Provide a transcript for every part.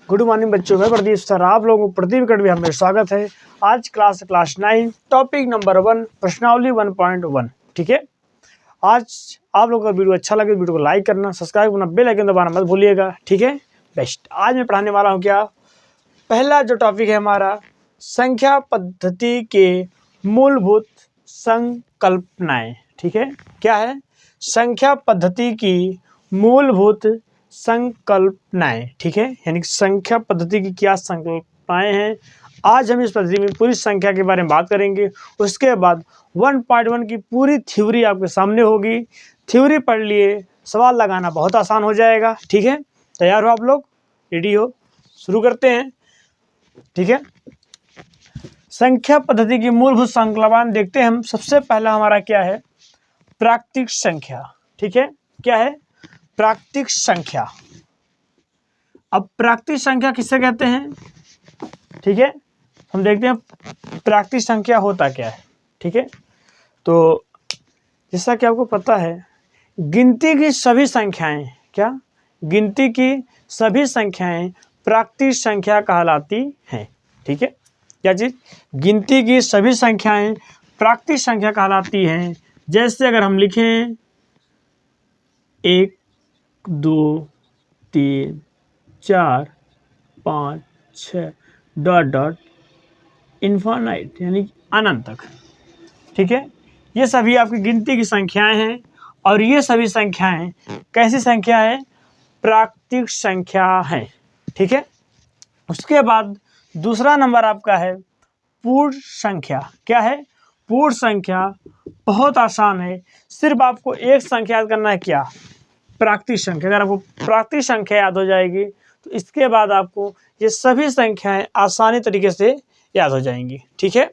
Good morning बच्चों, मैं Pradeep sir आप लोगों को प्रदीप अकेडमी में स्वागत है। आज क्लास 9 टॉपिक नंबर 1 प्रश्नावली 1.1। ठीक है, आज आप लोगों का वीडियो अच्छा लगे वीडियो को लाइक करना, सब्सक्राइब करना, बेल आइकन दबाना मत भूलिएगा। ठीक है, बेस्ट। आज मैं पढ़ाने वाला हूँ क्या, पहला जो टॉपिक है हमारा संख्या पद्धति के मूलभूत संकल्पनाएं। ठीक है, क्या है, संख्या पद्धति की मूलभूत संकल्पनाएं। ठीक है, यानी कि संख्या पद्धति की क्या संकल्पनाएं हैं। आज हम इस पद्धति में पूरी संख्या के बारे में बात करेंगे। उसके बाद 1.1 की पूरी थ्योरी आपके सामने होगी। थ्योरी पढ़ लिए, सवाल लगाना बहुत आसान हो जाएगा। ठीक है, तैयार हो आप लोग, रेडी हो, शुरू करते हैं। ठीक है, संख्या पद्धति की मूलभूत संकल्पनाएं देखते हैं हम। सबसे पहला हमारा क्या है, प्राकृतिक संख्या। ठीक है, क्या है, प्राकृतिक संख्या। अब प्राकृतिक संख्या किससे कहते हैं, ठीक है, हम देखते हैं प्राकृतिक संख्या होता क्या है। ठीक है, तो जैसा कि आपको पता है, गिनती की सभी संख्याएं, क्या, गिनती की सभी संख्याएं प्राकृतिक संख्या कहलाती हैं। ठीक है, क्या चीज, गिनती की सभी संख्याएं प्राकृतिक संख्या कहलाती हैं। जैसे अगर हम लिखें 1 2 3 4 5 6 डॉट डॉट इन्फानाइट यानी अनंत तक। ठीक है, ये सभी आपकी गिनती की संख्याएं हैं और ये सभी संख्याएं कैसी संख्या है, प्राकृतिक संख्या है। ठीक है, उसके बाद दूसरा नंबर आपका है पूर्ण संख्या। क्या है, पूर्ण संख्या। बहुत आसान है, सिर्फ आपको एक संख्या याद करना है, क्या, प्राकृतिक संख्या। अगर आपको प्राकृतिक संख्या याद हो जाएगी तो इसके बाद आपको ये सभी संख्याएं आसानी तरीके से याद हो जाएंगी। ठीक है,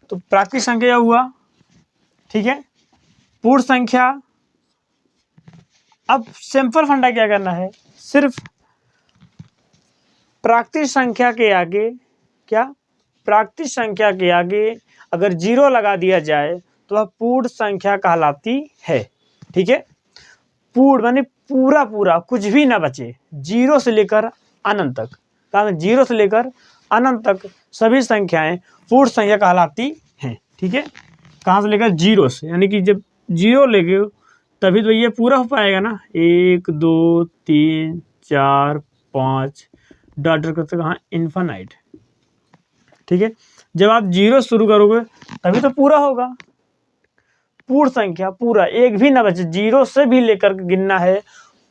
तो प्राकृतिक संख्या हुआ। ठीक है, पूर्ण संख्या। अब सिंपल फंडा क्या करना है, सिर्फ प्राकृतिक संख्या के आगे, क्या, प्राकृतिक संख्या के आगे अगर 0 लगा दिया जाए तो वह पूर्ण संख्या कहलाती है। ठीक है, पूर्ण माने पूरा पूरा, कुछ भी ना बचे, 0 से लेकर अनंत तक। कहा, 0 से लेकर अनंत तक सभी संख्याएं पूर्ण संख्या कहलाती हैं। ठीक है, कहाँ से लेकर, 0 से, यानी कि जब 0 लेंगे तभी तो ये पूरा हो पाएगा ना। 1 2 3 4 5 डॉट डॉट करते कहाँ, इन्फानाइट। ठीक है, जब आप 0 शुरू करोगे तभी तो पूरा होगा। पूर्ण संख्या पूरा, एक भी ना बचे, 0 से भी लेकर गिनना है,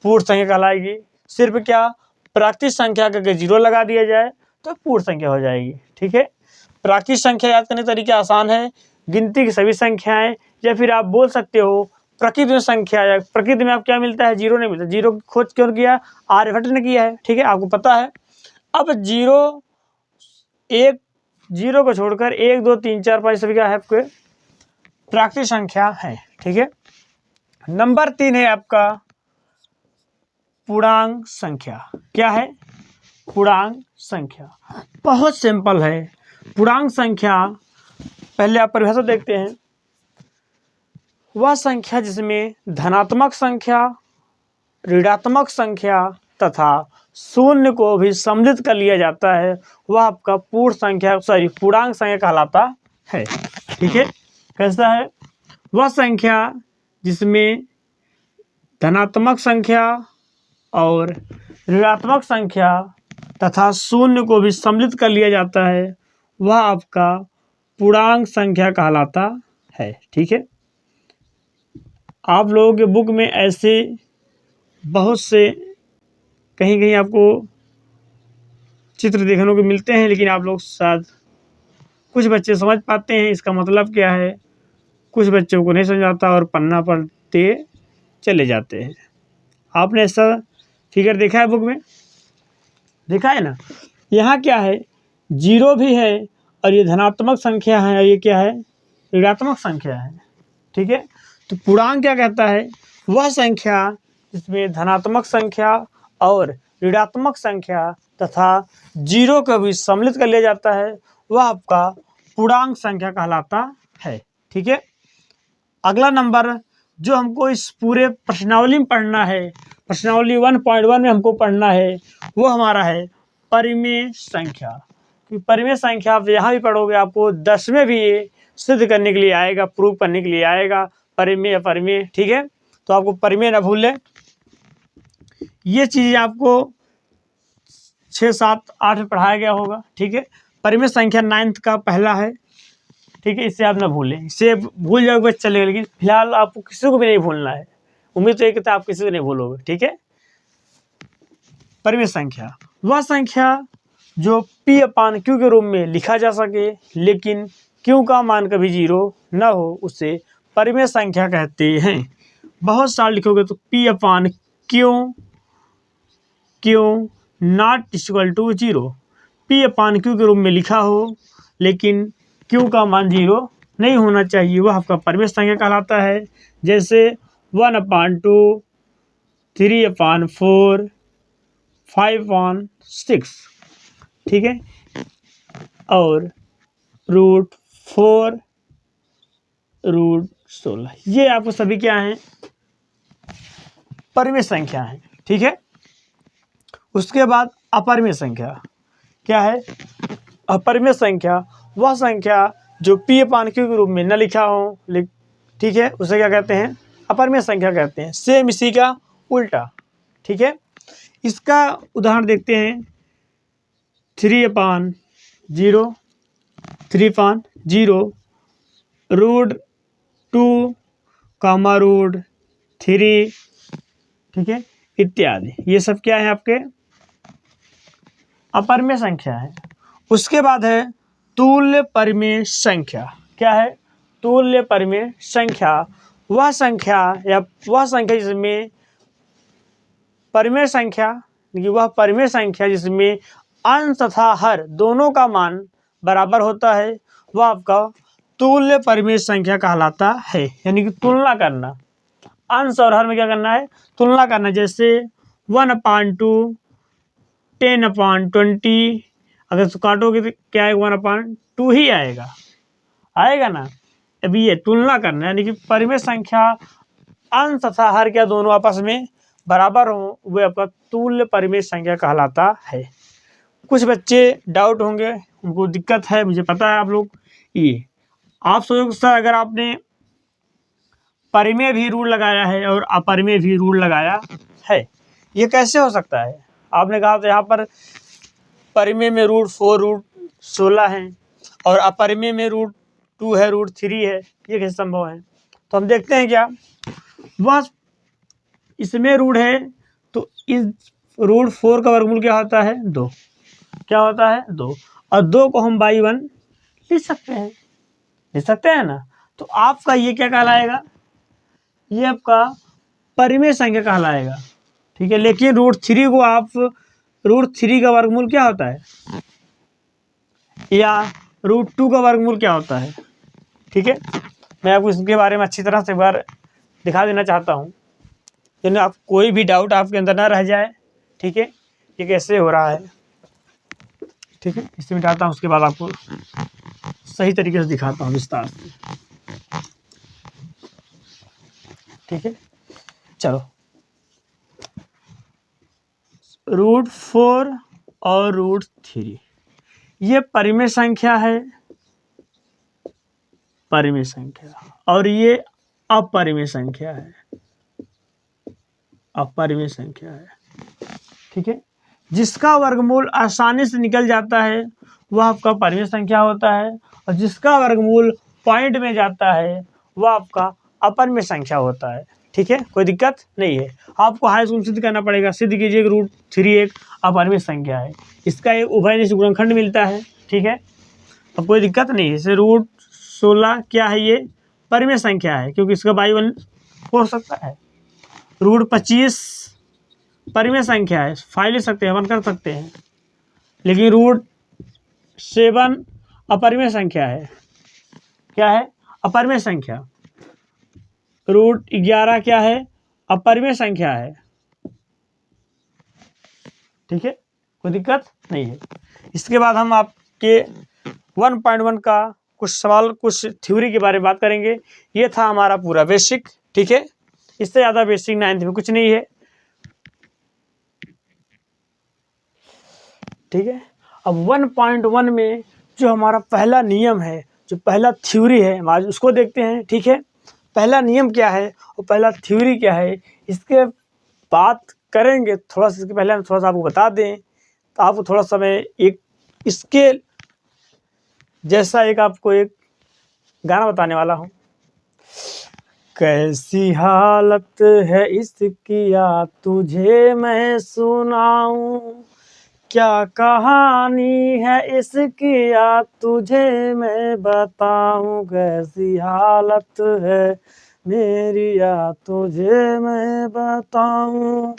पूर्ण संख्या कहलाएगी। सिर्फ क्या, प्राकृतिक संख्या का अगर 0 लगा दिया जाए तो पूर्ण संख्या हो जाएगी। ठीक है, प्राकृतिक संख्या याद करने का तरीका आसान है, गिनती की सभी संख्याएं, या फिर आप बोल सकते हो प्रकृति में संख्या। या प्रकृति में आप क्या मिलता है, 0 नहीं मिलता। 0 खोज क्यों किया, आर्यभट्ट ने किया है। ठीक है, आपको पता है। अब 0 को छोड़कर 1 2 3 4 5 सभी क्या है, आपके प्राकृतिक संख्या है। ठीक है, नंबर 3 है आपका पूर्णांक संख्या। क्या है, पूर्णांक संख्या। बहुत सिंपल है पूर्णांक संख्या। पहले आप परिभाषा देखते हैं, वह संख्या जिसमें धनात्मक संख्या, ऋणात्मक संख्या तथा शून्य को भी सम्मिलित कर लिया जाता है, वह आपका पूर्ण संख्या पूर्णांक संख्या कहलाता है। ठीक है, कैसा है, वह संख्या जिसमें धनात्मक संख्या और ऋणात्मक संख्या तथा शून्य को भी सम्मिलित कर लिया जाता है, वह आपका पूर्णांक संख्या कहलाता है। ठीक है, आप लोगों के बुक में ऐसे बहुत से कहीं कहीं आपको चित्र देखने को मिलते हैं, लेकिन आप लोग शायद कुछ बच्चे समझ पाते हैं इसका मतलब क्या है, कुछ बच्चों को नहीं समझ आता और पन्ना पढ़ते चले जाते हैं। आपने ऐसा फिगर देखा है बुक में, देखा है ना। यहाँ क्या है, 0 भी है और ये धनात्मक संख्या है और ये क्या है, ऋणात्मक संख्या है। ठीक है, तो पूर्णांक क्या कहता है, वह संख्या जिसमें धनात्मक संख्या और ऋणात्मक संख्या तथा 0 को भी सम्मिलित कर लिया जाता है, वह आपका पूर्णांक संख्या कहलाता है। ठीक है, अगला नंबर जो हमको इस पूरे प्रश्नावली में पढ़ना है, प्रश्नावली 1.1 में हमको पढ़ना है, वो हमारा है परिमेय संख्या। कि परिमेय संख्या आप यहाँ भी पढ़ोगे, आपको 10 में भी ये सिद्ध करने के लिए आएगा, प्रूव करने के लिए आएगा, परिमेय अपरिमेय। ठीक है, तो आपको परिमेय ना भूलें। ये चीज़ आपको 6, 7, 8 में पढ़ाया गया होगा। ठीक है, परिमेय संख्या 9th का पहला है। ठीक है, इससे आप ना भूलें, इससे भूल जाओगे बस चलेगा, लेकिन फिलहाल आपको किसी को भी नहीं भूलना है। उम्मीद तो है कि आप किसी को नहीं भूलोगे। ठीक है, परिमेय संख्या वह संख्या जो P/Q के रूप में लिखा जा सके, लेकिन Q का मान कभी 0 न हो, उसे परिमेय संख्या कहते हैं। बहुत सारे लिखोगे तो P/Q not equal to 0, P/Q के रूप में लिखा हो, लेकिन Q का मान 0 नहीं होना चाहिए, वह आपका परिमेय संख्या कहलाता है। जैसे 1/2, 3/4, 5/6। ठीक है, और √4, √16, ये आपको सभी क्या हैं, परिमेय संख्या है। ठीक है, उसके बाद अपरिमेय संख्या क्या है? अपरिमेय संख्या वह संख्या जो P/Q के रूप में न लिखा हो, ठीक है, उसे क्या कहते हैं? अपरिमेय संख्या कहते हैं। सेम इसी का उल्टा। ठीक है, इसका उदाहरण देखते हैं। 3/0, 3/0, √2, √3, ठीक है, इत्यादि। ये सब क्या है? आपके अपरिमेय संख्या है। उसके बाद है तुल्य परिमेय संख्या। क्या है? तुल्य परिमेय संख्या वह संख्या या वह संख्या जिसमें परिमेय संख्या, वह परिमेय संख्या जिसमें अंश तथा हर दोनों का मान बराबर होता है, वह आपका तुल्य परिमेय संख्या कहलाता है। यानी कि तुलना करना, अंश और हर में क्या करना है? तुलना करना। जैसे 1/2, 10/20, अगर तो काटोगे तो क्या आएगा? 1/2 ही आएगा ना। अभी ये तुलना करना, यानी कि परिमेय संख्या अंश तथा हर क्या दोनों आपस में बराबर हो, वह आपका तुल्य परिमेय संख्या कहलाता है। कुछ बच्चे डाउट होंगे, उनको दिक्कत है, मुझे पता है। आप लोग ये आप सोचोगे सर अगर आपने परिमेय भी रूल लगाया है और अपरिमेय भी रूल लगाया है, ये कैसे हो सकता है? आपने कहा तो यहाँ पर परिमेय में √4, √16 है और अपरिमेय में √2 है, √3 है, ये कैसे संभव है? तो हम देखते हैं क्या वह इसमें रूट है, तो इस √4 का वर्गमूल क्या होता है? 2। क्या होता है? 2। और 2 को हम बाई 1 लिख सकते हैं ना। तो आपका ये क्या कहलाएगा? ये आपका परिमेय संख्या कहलाएगा। ठीक है, लेकिन √3 को आप √3 का वर्गमूल क्या होता है, या √2 का वर्गमूल क्या होता है? ठीक है, मैं आपको इसके बारे में अच्छी तरह से एक बार दिखा देना चाहता हूँ, यानी आप कोई भी डाउट आपके अंदर ना रह जाए। ठीक है, ये कैसे हो रहा है? ठीक है, इसे मिटाता हूँ, उसके बाद आपको सही तरीके से दिखाता हूँ विस्तार से। ठीक है, चलो, √4 और √3 ये परिमेय संख्या है, परिमेय संख्या, और ये अपरिमेय संख्या है, अपरिमेय संख्या है। ठीक है, जिसका वर्गमूल आसानी से निकल जाता है वह आपका परिमेय संख्या होता है, और जिसका वर्गमूल पॉइंट में जाता है वह आपका अपरिमेय संख्या होता है। ठीक है, कोई दिक्कत नहीं है। आपको हाई स्कूल सिद्ध करना पड़ेगा। सिद्ध कीजिए कि √3 एक अपरिमेय संख्या है, इसका एक उभयनिष्ठ गुणनखंड मिलता है। ठीक है, अब कोई दिक्कत नहीं है। जैसे √16 क्या है? ये परिमेय संख्या है, क्योंकि इसका बाई 1 हो सकता है। √25 परिमेय संख्या है, 5 ले सकते हैं, 1 कर सकते हैं। लेकिन √7 अपरिमेय संख्या है। क्या है? अपरिमेय संख्या। √11 क्या है? अपरिमेय संख्या है। ठीक है, कोई दिक्कत नहीं है। इसके बाद हम आपके 1.1 का कुछ सवाल, कुछ थ्योरी के बारे में बात करेंगे। ये था हमारा पूरा बेसिक। ठीक है, इससे ज़्यादा बेसिक 9th में कुछ नहीं है। ठीक है। अब 1.1 में जो हमारा पहला नियम है, जो पहला थ्योरी है, आज उसको देखते हैं। ठीक है, पहला नियम क्या है और पहला थ्योरी क्या है, इसके बात करेंगे थोड़ा सा। इसके पहले हम थोड़ा सा आपको बता दें, तो आपको थोड़ा सा मैं एक इसके जैसा एक आपको एक गाना बताने वाला हूँ। कैसी हालत है इसकी या तुझे मैं सुनाऊं, क्या कहानी है इसकी या तुझे मैं बताऊं, कैसी हालत है मेरी या तुझे मैं बताऊं,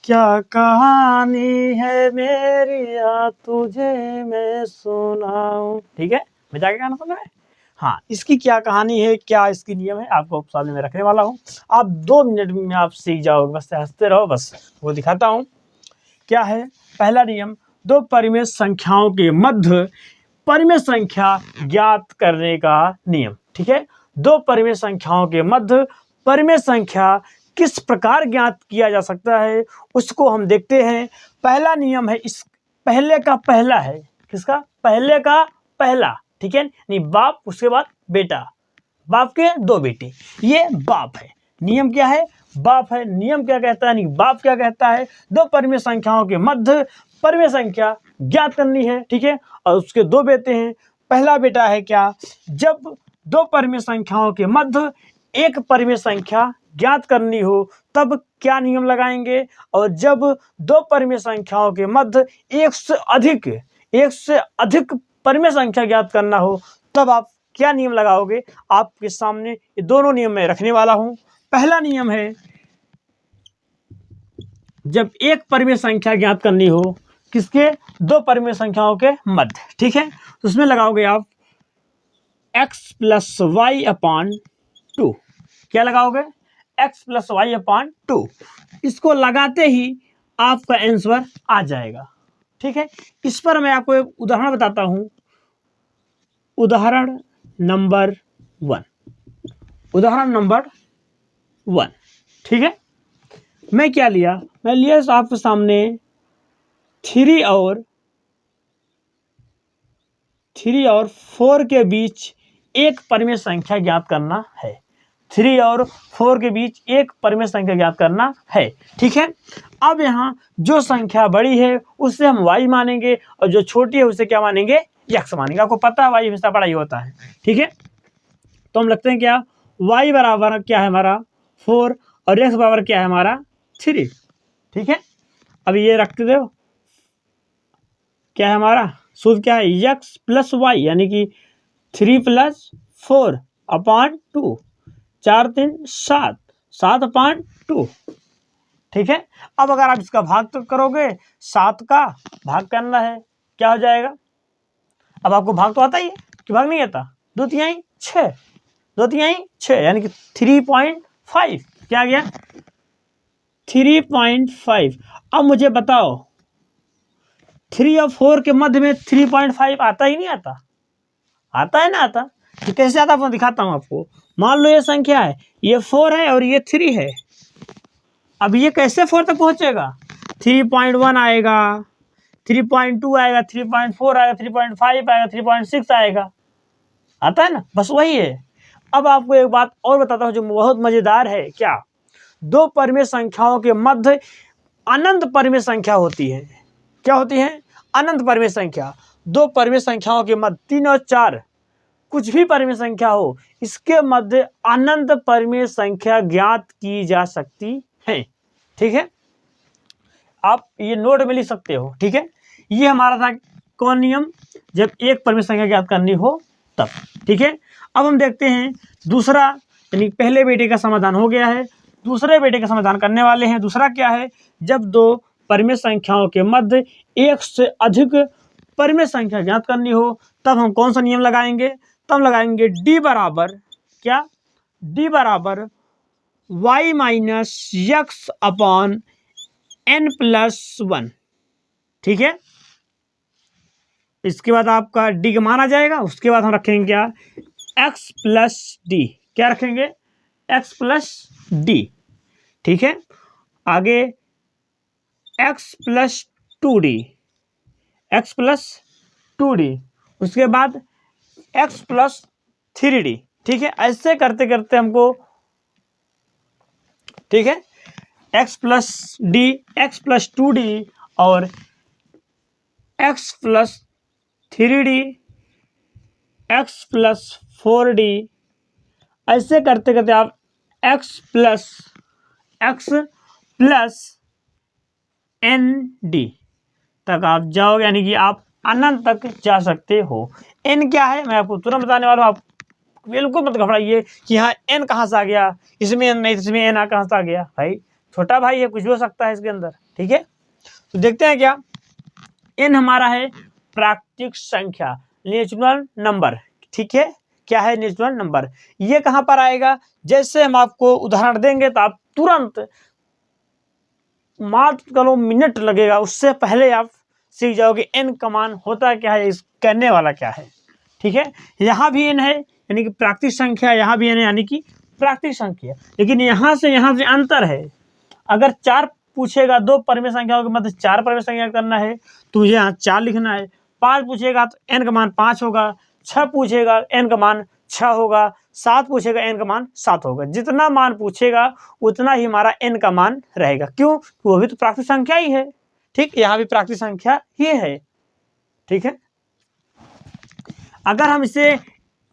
क्या कहानी है मेरी या तुझे मैं सुनाऊं। ठीक है, मैं जाके गाना सुना है। हाँ, इसकी क्या कहानी है, क्या इसकी नियम है, आपको सामने में रखने वाला हूँ। आप 2 मिनट में आप सीख जाओगे, बस हंसते रहो। बस वो दिखाता हूँ क्या है। पहला नियम, 2 परिमेय संख्याओं के मध्य परिमेय संख्या ज्ञात करने का नियम। ठीक है, 2 परिमेय संख्याओं के मध्य परिमेय संख्या किस प्रकार ज्ञात किया जा सकता है, उसको हम देखते हैं। पहला नियम है, इस पहले का पहला है। किसका? पहले का पहला। ठीक है, नहीं बाप, उसके बाद बेटा, बाप के 2 बेटे, ये बाप है। नियम क्या है? बाप है। नियम क्या कहता है? नहीं बाप क्या कहता है? 2 परिमेय संख्याओं के मध्य परिमेय संख्या ज्ञात करनी है। ठीक है, और उसके 2 बेटे हैं। पहला बेटा है क्या? जब 2 परिमेय संख्याओं के मध्य एक परिमेय संख्या ज्ञात करनी हो तब क्या नियम लगाएंगे, और जब 2 परिमेय संख्याओं के मध्य एक से अधिक परिमेय संख्या ज्ञात करना हो तब आप क्या नियम लगाओगे। आपके सामने ये दोनों नियम मैं रखने वाला हूं। पहला नियम है, जब एक परिमेय संख्या ज्ञात करनी हो, किसके? 2 परिमेय संख्याओं के मध्य। ठीक है, तो उसमें लगाओगे आप x + y/2। क्या लगाओगे? x + y/2। इसको लगाते ही आपका आंसर आ जाएगा। ठीक है, इस पर मैं आपको एक उदाहरण बताता हूं। उदाहरण नंबर 1। ठीक है, मैं क्या लिया? मैं लिया आपके सामने 3 और 4 के बीच एक परिमेय संख्या ज्ञात करना है। 3 और 4 के बीच एक परिमेय संख्या ज्ञात करना है। ठीक है, अब यहाँ जो संख्या बड़ी है उससे हम y मानेंगे और जो छोटी है उसे क्या मानेंगे? x मानेंगे। आपको पता है y हमेशा बड़ा ही होता है। ठीक है, तो हम लगते हैं क्या? y बराबर क्या है हमारा? 4 और x बराबर क्या है हमारा? 3। ठीक है, अब ये रखते दो, क्या है हमारा सूत्र? क्या है? x + y, यानी कि 3 + 4/2, 4 3 7, 7/2। ठीक है, अब अगर आप इसका भाग तो करोगे, 7 का भाग करना है, क्या हो जाएगा? अब आपको भाग तो आता ही है कि भाग नहीं आता? 2 तिहाई 6, 2 तिहाई 6, यानी कि 3.5। क्या गया? 3.5। अब मुझे बताओ, 3 और 4 के मध्य में 3.5 आता ही नहीं आता? आता है ना? आता। तो कैसे आता है दिखाता हूं आपको। मान लो ये संख्या है, ये 4 है और ये 3 है। अब ये कैसे 4 तक पहुंचेगा? 3.1 आएगा, 3.2 आएगा, 3.4 आएगा, 3.5 आएगा, 3.6 आएगा। आता है ना? बस वही है। अब आपको एक बात और बताता हूं जो बहुत मजेदार है। क्या? 2 परिमेय संख्याओं के मध्य अनंत परिमेय संख्या होती है। क्या होती है? अनंत परिमेय संख्या। 2 परिमेय संख्याओं के मध्य 3 और 4, कुछ भी परिमेय संख्या हो, इसके मध्य अनंत परिमेय संख्या ज्ञात की जा सकती है। ठीक है, आप ये नोट में लिख सकते हो। ठीक है, ये हमारा था कौन नियम? जब एक परिमेय संख्या ज्ञात करनी हो तब। ठीक है, अब हम देखते हैं दूसरा, यानी पहले बेटे का समाधान हो गया है, दूसरे बेटे का समाधान करने वाले हैं। दूसरा क्या है? जब 2 परिमेय संख्याओं के मध्य एक से अधिक परिमेय संख्या ज्ञात करनी हो तब हम कौन सा नियम लगाएंगे? तब लगाएंगे d बराबर क्या? d बराबर y - x/n+1। ठीक है, इसके बाद आपका d का मान आ जाएगा। उसके बाद हम रखेंगे क्या? x + d। क्या रखेंगे? x + d। ठीक है, आगे x + 2d, x plus 2d, उसके बाद x प्लस 3d। ठीक है, ऐसे करते करते हमको, ठीक है, x plus D, x plus 2d और x plus 3d, x plus 4d, ऐसे करते करते आप x प्लस nd तक आप जाओगे, यानी कि आप अनंत तक जा सकते हो। n क्या है मैं आपको तुरंत बताने वाला हूँ, आप बिल्कुल मत घबराइए कि हाँ n कहाँ से आ गया, इसमें n नहीं, इसमें n कहाँ से आ गया। भाई छोटा भाई है, कुछ भी हो सकता है इसके अंदर। ठीक है, तो देखते हैं क्या n हमारा है प्राकृतिक संख्या, नेचुरल नंबर। ठीक है, क्या है नेचुरल नंबर, ये कहाँ पर आएगा, जैसे हम आपको उदाहरण देंगे तो आप तुरंत, मात्र करो मिनट लगेगा, उससे पहले आप सीख जाओगे n का मान होता क्या है, इस करने वाला क्या है। ठीक है, यहाँ भी n है यानी कि प्राकृतिक संख्या, यहाँ भी n है यानी कि प्राकृतिक संख्या, लेकिन यहाँ से अंतर है। अगर 4 पूछेगा, 2 परिमेय संख्याओं के मतलब 4 परिमेय संख्या करना है तो मुझे यहाँ 4 लिखना है। 5 पूछेगा तो n का मान 5 होगा, 6 पूछेगा n का मान 6 होगा, 7 पूछेगा n का मान 7 होगा। जितना मान पूछेगा उतना ही हमारा n का मान रहेगा। क्यों, वो भी तो प्राकृतिक संख्या ही है। ठीक, यहाँ भी प्राकृतिक संख्या ही है। ठीक है, अगर हम इसे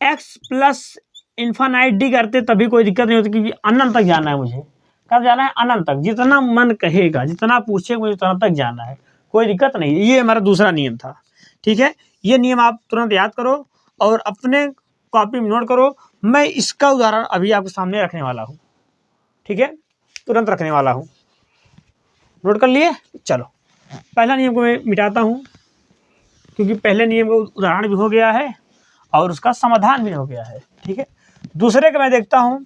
x प्लस इन्फानाइट डी करते तभी कोई दिक्कत नहीं होती, क्योंकि अनंत तक जाना है मुझे। कब जाना है, अनंत तक। जितना मन कहेगा, जितना पूछेगा मुझे उतना तक जाना है, कोई दिक्कत नहीं। ये हमारा दूसरा नियम था। ठीक है, ये नियम आप तुरंत याद करो और अपने कॉपी में नोट करो। मैं इसका उदाहरण अभी आपके सामने रखने वाला हूँ। ठीक है, तुरंत रखने वाला हूँ, नोट कर लिए। चलो पहला नियम को मैं मिटाता हूँ, क्योंकि पहले नियम का उदाहरण भी हो गया है और उसका समाधान भी हो गया है। ठीक है, दूसरे का मैं देखता हूँ,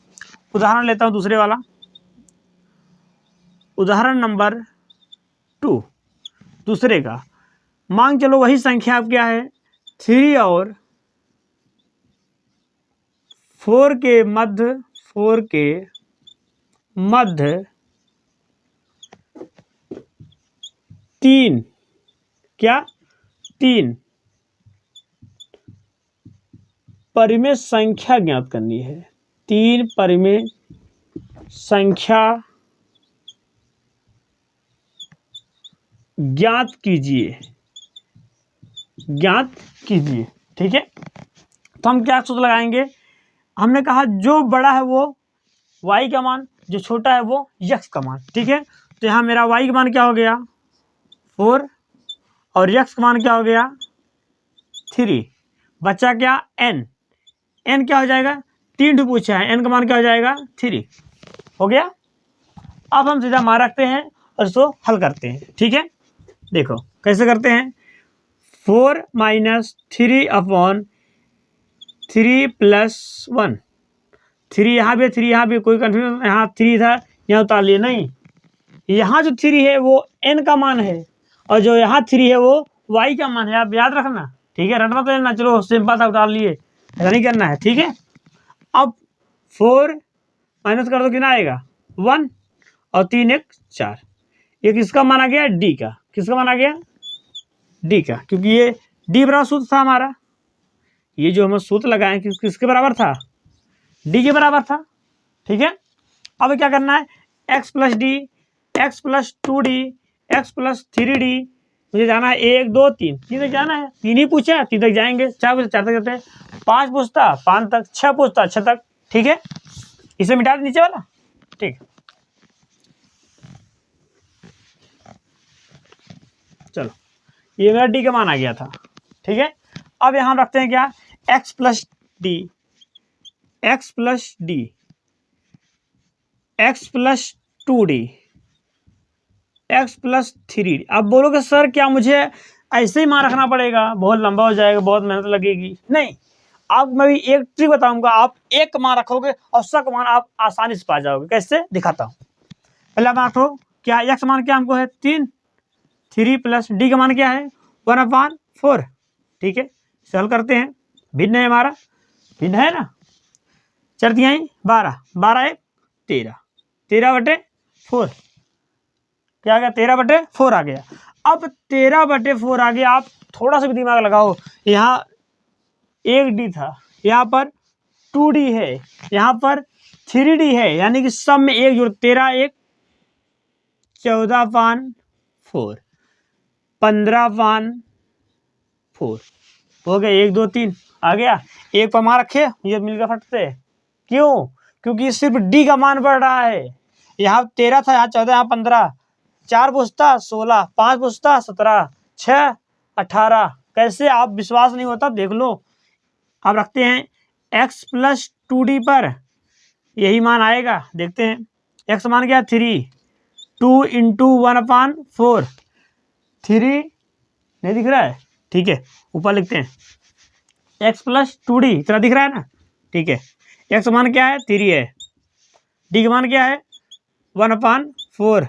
उदाहरण लेता हूँ दूसरे वाला, उदाहरण नंबर 2। दूसरे का मान चलो वही संख्या आप क्या है, 3 और 4 के मध्य 3 परिमेय संख्या ज्ञात करनी है। 3 परिमेय संख्या ज्ञात कीजिए। ठीक है, तो हम क्या सूत्र लगाएंगे, हमने कहा जो बड़ा है वो y का मान, जो छोटा है वो x का मान। ठीक है, तो यहाँ मेरा y का मान क्या हो गया 4 और x का मान क्या हो गया 3, बचा क्या n क्या हो जाएगा, 3 पूछा है, n का मान क्या हो जाएगा 3 हो गया। अब हम सीधा मान रखते हैं और इसको हल करते हैं। ठीक है, देखो कैसे करते हैं, 4 - 3/3 + 1, 3 यहाँ भी 3 यहाँ भी, कोई कन्फ्यूजन, यहाँ 3 था यहाँ उतार लिए नहीं, यहाँ जो 3 है वो n का मान है और जो यहाँ 3 है वो y का मान है, आप याद रखना। ठीक है, रटना तो लेना, चलो सिंपल था, उतार लिए, ऐसा नहीं करना है। ठीक है, अब 4 माइनस कर दो, कितना आएगा 1 और 3 1 4, ये किसका मान आ गया d का, किसका मान आ गया d का, क्योंकि ये d बराबर सूत्र था हमारा, ये जो हम सूत्र लगाए किसके बराबर था, d के बराबर था। ठीक है, अब क्या करना है, x plus D, x plus 2d, x plus 3d, मुझे जाना है 1 2 3 तक जाना है, 3 ही पूछा है 3 तक जाएंगे, 4 पूछता 4 तक जाते हैं, 5 पूछता 5 तक, 6 पूछता 6 तक। ठीक है, इसे मिटा दे नीचे वाला। ठीक, चलो ये मेरा डी का मान आ गया था। ठीक है, अब यहाँ रखते हैं क्या, x plus D, x plus D, x plus 2d, x plus 3d। अब बोलोगे सर क्या मुझे ऐसे ही मान रखना पड़ेगा, बहुत लंबा हो जाएगा, बहुत मेहनत लगेगी। नहीं, अब मैं भी एक ट्रिक बताऊंगा, आप एक मान रखोगे और सब मान आप आसानी से पा जाओगे। कैसे दिखाता हूँ, पहला मान रखो क्या, x मान क्या हमको है 3, 3 प्लस d का मान क्या है 1/4। ठीक है, इसे हल करते हैं, भिन्न है हमारा, भिन्न है ना, चल दिया 12, 12 1 13, 13/4 क्या आ गया, 13/4 आ गया। अब 13/4 आ गया, आप थोड़ा सा भी दिमाग लगाओ, यहाँ 1D था, यहाँ पर 2D है, यहाँ पर 3D है, यानी कि सब में एक जोड़ 13 1 14/4 15/4 हो गया। 1 2 3 आ गया। एक पर मान रखे, ये मिलकर फटते। क्यों? क्योंकि सिर्फ डी का मान बढ़ रहा है। यहाँ 13 था, यहाँ 14, यहाँ 15, 4 पूछता 16, 5 पूछता 17, 6 18। कैसे? आप विश्वास नहीं होता देख लो। आप रखते हैं x + 2d पर, यही मान आएगा। देखते हैं x मान क्या? 3, 2 × 1/4, 3 नहीं दिख रहा है? ठीक है, ऊपर लिखते हैं x + 2d, इतना दिख रहा है ना? ठीक है, x मान क्या है? 3 है, d का मान क्या है? 1/4।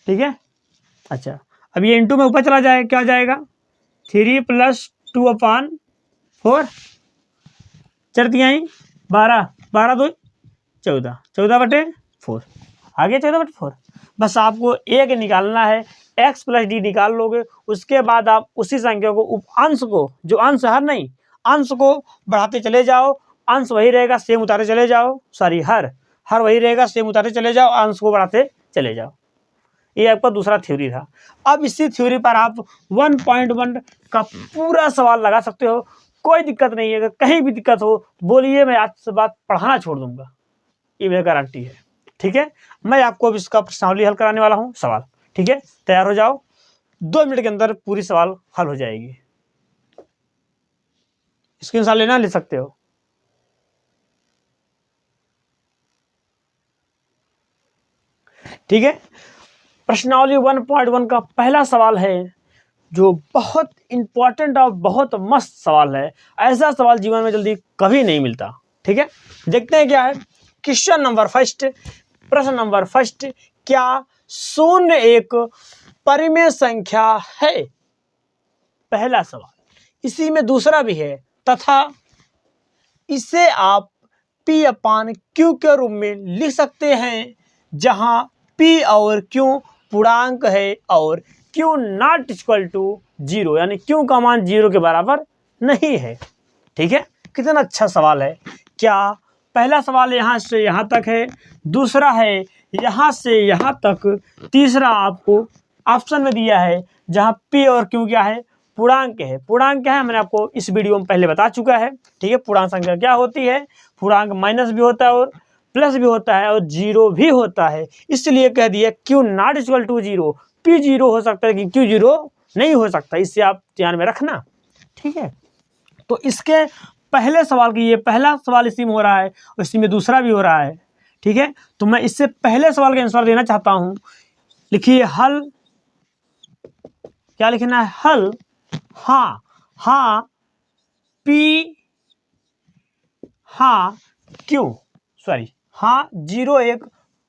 ठीक है, अच्छा अब ये इंटू में ऊपर चला जाए, क्या हो जाएगा? 3 + 2/4, चरतियाँ 12, 12 2 14, 14/4 आ गया, 14/4। बस आपको एक निकालना है, x + d निकाल लोगे, उसके बाद आप उसी संख्या को अंश को, जो अंश हर नहीं, अंश को बढ़ाते चले जाओ, अंश वही रहेगा सेम उतारे चले जाओ, सॉरी हर वही रहेगा सेम उतारे चले जाओ, अंश को बढ़ाते चले जाओ। ये आपका दूसरा थ्योरी था। अब इसी थ्योरी पर आप 1.1 का पूरा सवाल लगा सकते हो, कोई दिक्कत नहीं है। अगर कहीं भी दिक्कत हो बोलिए, मैं आज से बात पढ़ाना छोड़ दूंगा, ये मेरी गारंटी है। ठीक है, मैं आपको अब इसका प्रश्नावली हल कराने वाला हूँ, सवाल। ठीक है, तैयार हो जाओ, 2 मिनट के अंदर पूरी सवाल हल हो जाएगी। स्क्रीनशॉट लेना, ले सकते हो। ठीक है, प्रश्नावली 1.1 का पहला सवाल है, जो बहुत इंपॉर्टेंट और बहुत मस्त सवाल है। ऐसा सवाल जीवन में जल्दी कभी नहीं मिलता। ठीक है, देखते हैं क्या है। क्वेश्चन नंबर फर्स्ट, प्रश्न नंबर फर्स्ट, क्या 0 एक परिमेय संख्या है? पहला सवाल। इसी में दूसरा भी है, तथा इसे आप P/Q के रूप में लिख सकते हैं, जहां P और Q पूर्णांक है और Q ≠ 0, यानी Q का मान 0 के बराबर नहीं है। ठीक है, कितना अच्छा सवाल है। क्या पहला सवाल यहाँ से यहाँ तक है, दूसरा है यहाँ से यहाँ तक, तीसरा आपको ऑप्शन में दिया है जहाँ P और Q क्या है? पूर्णांक है। पूर्णांक क्या है मैंने आपको इस वीडियो में पहले बता चुका है। ठीक है, पूर्णांक संख्या क्या होती है? पूर्णांक माइनस भी होता है और प्लस भी होता है और 0 भी होता है। इसलिए कह दिया Q ≠ 0, P 0 हो सकता है कि Q 0 नहीं हो सकता। इससे आप ध्यान में रखना। ठीक है, तो इसके पहले सवाल की, ये पहला सवाल इसी में हो रहा है और इसी में दूसरा भी हो रहा है। ठीक है, तो मैं इससे पहले सवाल का आंसर देना चाहता हूं। लिखिए हल, क्या लिखना है? हल। हाँ P, हाँ Q, सॉरी हाँ 0 एक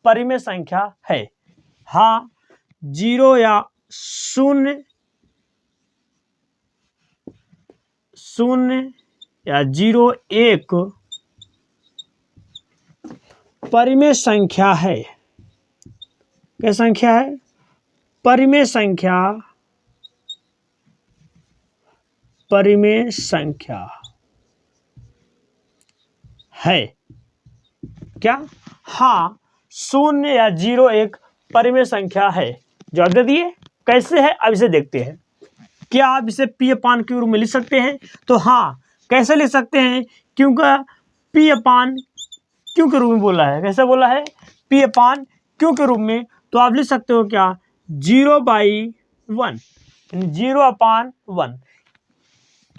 परिमेय संख्या है। हाँ 0 या 0 या 0 एक परिमेय संख्या है। क्या संख्या है? परिमेय संख्या, परिमेय संख्या है। क्या? हाँ 0 या 0 एक परिमेय संख्या है। जवाब दे दिए। कैसे है अब इसे देखते हैं। क्या आप इसे P/Q रूप में लिख सकते हैं? तो हाँ, कैसे लिख सकते हैं? क्योंकि P/Q के रूप में बोला है। कैसे बोला है? P/Q के रूप में। तो आप लिख सकते हो क्या? 0/1, 0/1।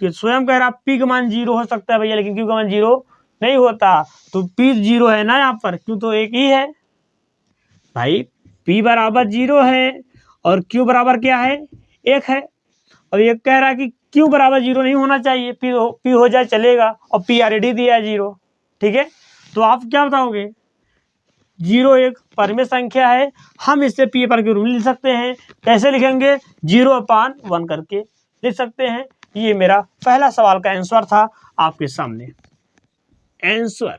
स्वयं कह रहा P का मान 0 हो सकता है भैया, लेकिन Q का मान 0 नहीं होता। तो P 0 है ना यहाँ पर, Q तो एक ही है भाई। P बराबर 0 है और Q बराबर क्या है? 1 है। और ये कह रहा है कि Q बराबर 0 नहीं होना चाहिए, P हो जाए चलेगा, और P ऑलरेडी दिया है 0। ठीक है, तो आप क्या बताओगे? 0 एक परिमेय संख्या है, हम इसे P/Q के रूप में लिख सकते हैं। कैसे लिखेंगे? 0/1 करके लिख सकते हैं। ये मेरा पहला सवाल का आंसर था आपके सामने। आंसर।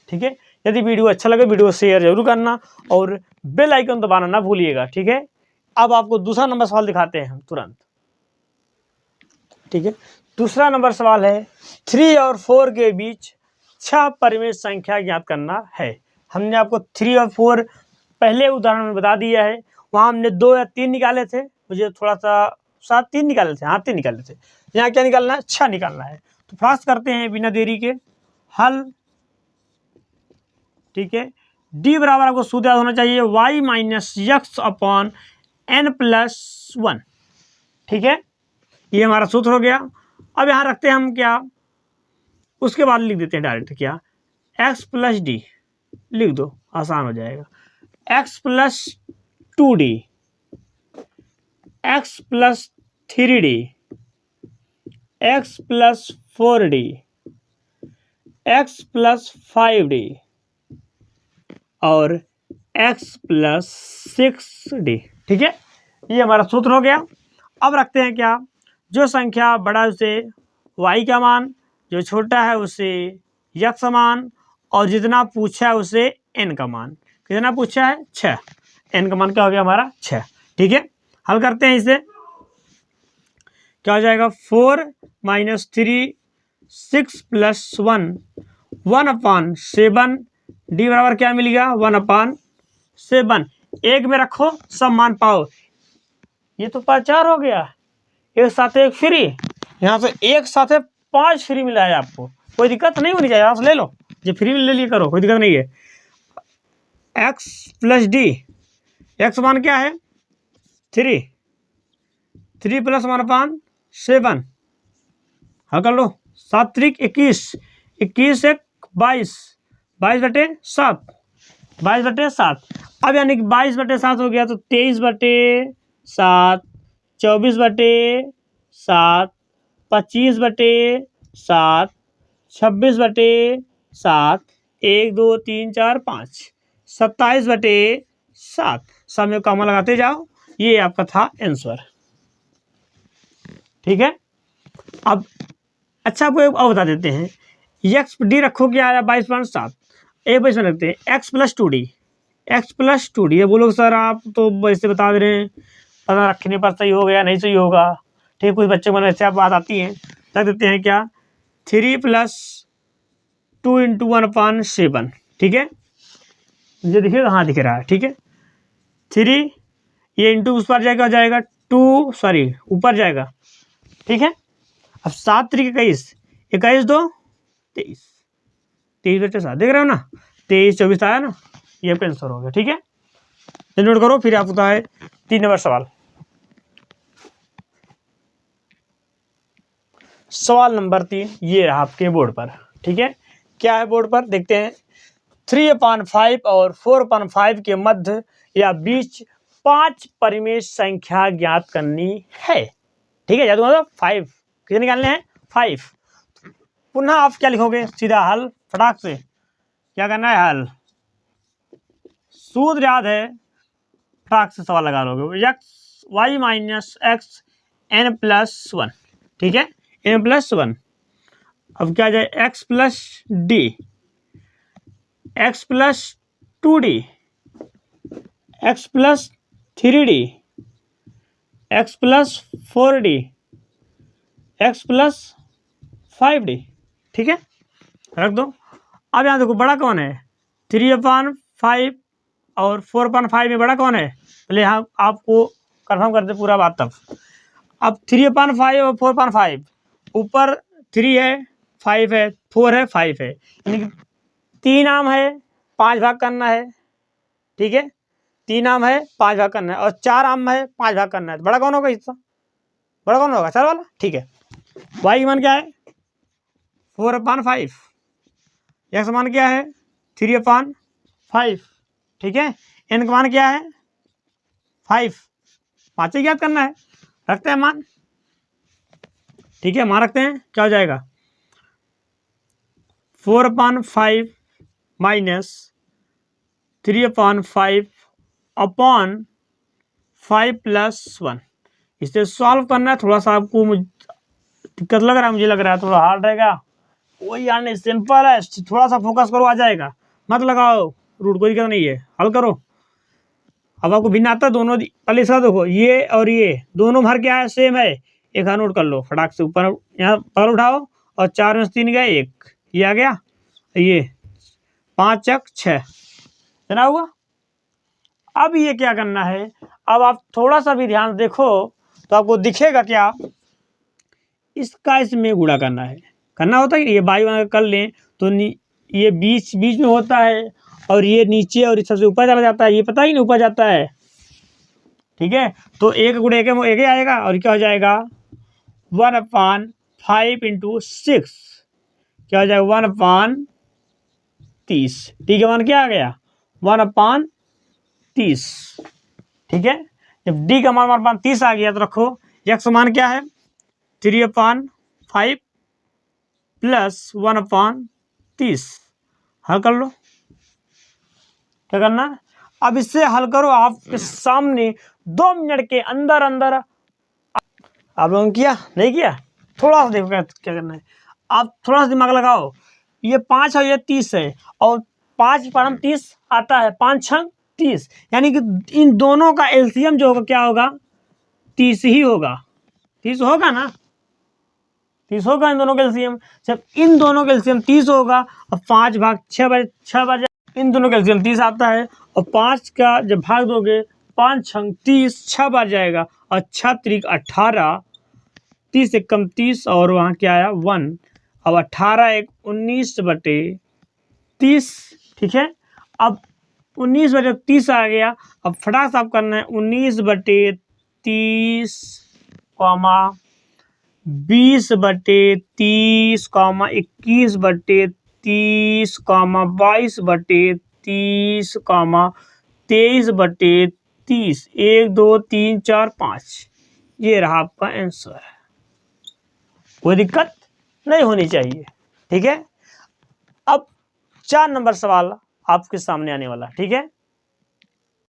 ठीक है, यदि वीडियो अच्छा लगे वीडियो शेयर जरूर करना और बेल आइकन दबाना ना भूलिएगा। ठीक है, अब आपको दूसरा नंबर सवाल दिखाते हैं हम तुरंत, ठीक है। दूसरा नंबर सवाल है 3 और 4 के बीच 6 परिमेय संख्या ज्ञात करना है। हमने आपको 3 और 4 पहले उदाहरण में बता दिया है, वहाँ हमने 2 या 3 निकाले थे, मुझे थोड़ा सा 7 3 निकाले थे, हाँ 3 निकाले थे। यहाँ क्या निकालना है, 6 निकालना है। तो फर्स्ट करते हैं बिना देरी के हल, ठीक है। डी बराबर आपको सूत्र याद होना चाहिए y minus x upon n plus 1, ठीक है। ये हमारा सूत्र हो गया। अब यहाँ रखते हैं हम क्या, उसके बाद लिख देते हैं डायरेक्ट क्या, x प्लस डी लिख दो, आसान हो जाएगा। x plus 2d, x plus 3d, x plus 4d, x plus 5d और x प्लस 6d, ठीक है। ये हमारा सूत्र हो गया। अब रखते हैं क्या, जो संख्या बड़ा है उसे y का मान, जो छोटा है उसे x का मान, और जितना पूछा है उसे n का मान। कितना पूछा है, 6, n का मान क्या हो गया हमारा 6, ठीक है। हल करते हैं इसे, क्या हो जाएगा 4 माइनस 3 6 प्लस 1 1/7, डी बराबर क्या मिलेगा 1/7। एक में रखो सब मान पाओ, ये तो 4 हो गया, एक साथ एक फ्री, यहाँ से एक साथ 5 फ्री मिला है आपको, कोई दिक्कत नहीं होनी चाहिए, यहाँ से ले लो, ये फ्री ले लिए करो, कोई दिक्कत नहीं है। x प्लस डी, एक्स मान क्या है 3 प्लस 1/7, हल कर लो, 7 त्रिक 21, 21 एक 22, 22/7, 22/7। अब यानी कि 22/7 हो गया, तो 23/7, 24/7, 25/7, 26/7, 1 2 3 4 5, 27/7, सब में कॉमा लगाते जाओ, ये आपका था आंसर, ठीक है। अब अच्छा आपको एक और बता देते हैं, एक्स डी रखो क्या आया 22/7, एक 22 में रखते हैं x plus 2d, x plus 2d। ये बोलो सर आप तो वैसे बता दे रहे हैं, पता रखने पर सही हो गया नहीं सही होगा, ठीक है। कुछ बच्चे को ऐसे आप बात आती है, रख देते हैं क्या 3 प्लस 2 इंटू 1/7, ठीक है। ये देखिएगा, हाँ दिख रहा है, ठीक है। 3 ये इंटू उस पर जाएगा, हो जाएगा 2 सॉरी ऊपर जाएगा, ठीक है। अब 7 3 21, 21 2 23, 23/7 देख रहे हो ना, 23 24 आया ना, ये आपका आंसर हो गया, ठीक है। नोट करो, फिर आपको है 3 नंबर सवाल। सवाल नंबर 3 ये रहा आपके बोर्ड पर, ठीक है। क्या है बोर्ड पर देखते हैं, 3/5 और 4/5 के मध्य या बीच 5 परिमेय संख्या ज्ञात करनी है, ठीक है। याद होगा 5 कितने निकालने हैं 5। पुनः आप क्या लिखोगे, सीधा हल, फटाक से क्या करना है हल, सूत्र याद है, फटाक से सवाल लगा लोगे, x y minus x n plus 1, ठीक है, n प्लस 1। अब क्या जाए x plus D, x plus 2d, x plus 3d, x plus 4d, x plus 5d, ठीक है, रख दो। अब यहाँ देखो बड़ा कौन है, 3/5 और 4/5 में बड़ा कौन है, पहले यहाँ आपको कंफर्म कर दे पूरा बात तब। अब 3/5 और 4/5, ऊपर 3 है 5 है 4 है 5 है, यानी कि 3 आम है 5 भाग करना है, ठीक है। 3 आम है 5 भाग करना है, और 4 आम है 5 भाग करना है, तो बड़ा कौन होगा हिस्सा, बड़ा कौन होगा 4 वाला, ठीक है। y मान क्या है 4/5, x मान क्या है 3/5, ठीक है। n का मान क्या है 5, 5 ही ज्ञात करना है, रखते हैं मान, ठीक है। मान रखते हैं, क्या हो जाएगा 4/5 माइनस 3/5 अपॉन 5 प्लस 1। इसे सॉल्व करना है, थोड़ा सा आपको दिक्कत लग रहा है, मुझे लग रहा है थोड़ा हार्ड रहेगा, वही यार नहीं सिंपल है, थोड़ा सा फोकस करो आ जाएगा, मत लगाओ रूट, कोई दिक्कत नहीं है, हल करो। अब आपको भिन्नता दोनों पहले इसका देखो, ये और ये दोनों भर क्या है, सेम है। एक बार नोट कर लो फटाक से, ऊपर यहाँ पर उठाओ और 4 में से 3 गए 1, ये आ गया, ये 5 चक 6 जना हुआ। अब ये क्या करना है, अब आप थोड़ा सा भी ध्यान देखो तो आपको दिखेगा क्या, इसका इसमें गुणा करना है, करना होता है कि ये बाई वन कर लें तो ये बीच बीच में होता है और ये नीचे और सबसे ऊपर चला जाता है, ये पता ही नहीं ऊपर जाता है। ठीक है, तो 1 गुणे 1 ही आएगा और क्या हो जाएगा 1/5 × 6 क्या हो जाएगा 1/30। ठीक है, मान क्या आ गया 1/30। ठीक है, जब डी का मान 1/30 आ गया तो रखो x मान क्या है 3/5 प्लस 1/30। हल कर लो, क्या करना है, अब इससे हल करो। आपके सामने 2 मिनट के अंदर अंदर, आप लोगों ने किया नहीं किया, थोड़ा सा देखो क्या करना है, आप थोड़ा सा दिमाग लगाओ। ये 5 है, ये 30 है और 5 पर 30 आता है, 5 6 30, यानी कि इन दोनों का एलसीएम जो होगा क्या होगा 30 ही होगा। 30 होगा ना, 30 होगा इन दोनों का एलसीएम। जब इन दोनों का एलसीएम 30 होगा और 5 भाग 6 बार इन दोनों का एलसीएम 30 आता है और 5 का जब भाग दोगे 5 6 30 6 बार जाएगा और 6 3 18, 30 से कम 30 और वहाँ क्या आया 1। अब 18 1 19/30। ठीक है, अब 19/30 आ गया। अब फटाक से आप करना है 19/30, 20/30, 21/30, 22/30, 23/30, 1 2 3 4 5। ये रहा आपका आंसर, कोई दिक्कत नहीं होनी चाहिए। ठीक है, अब 4 नंबर सवाल आपके सामने आने वाला। ठीक है,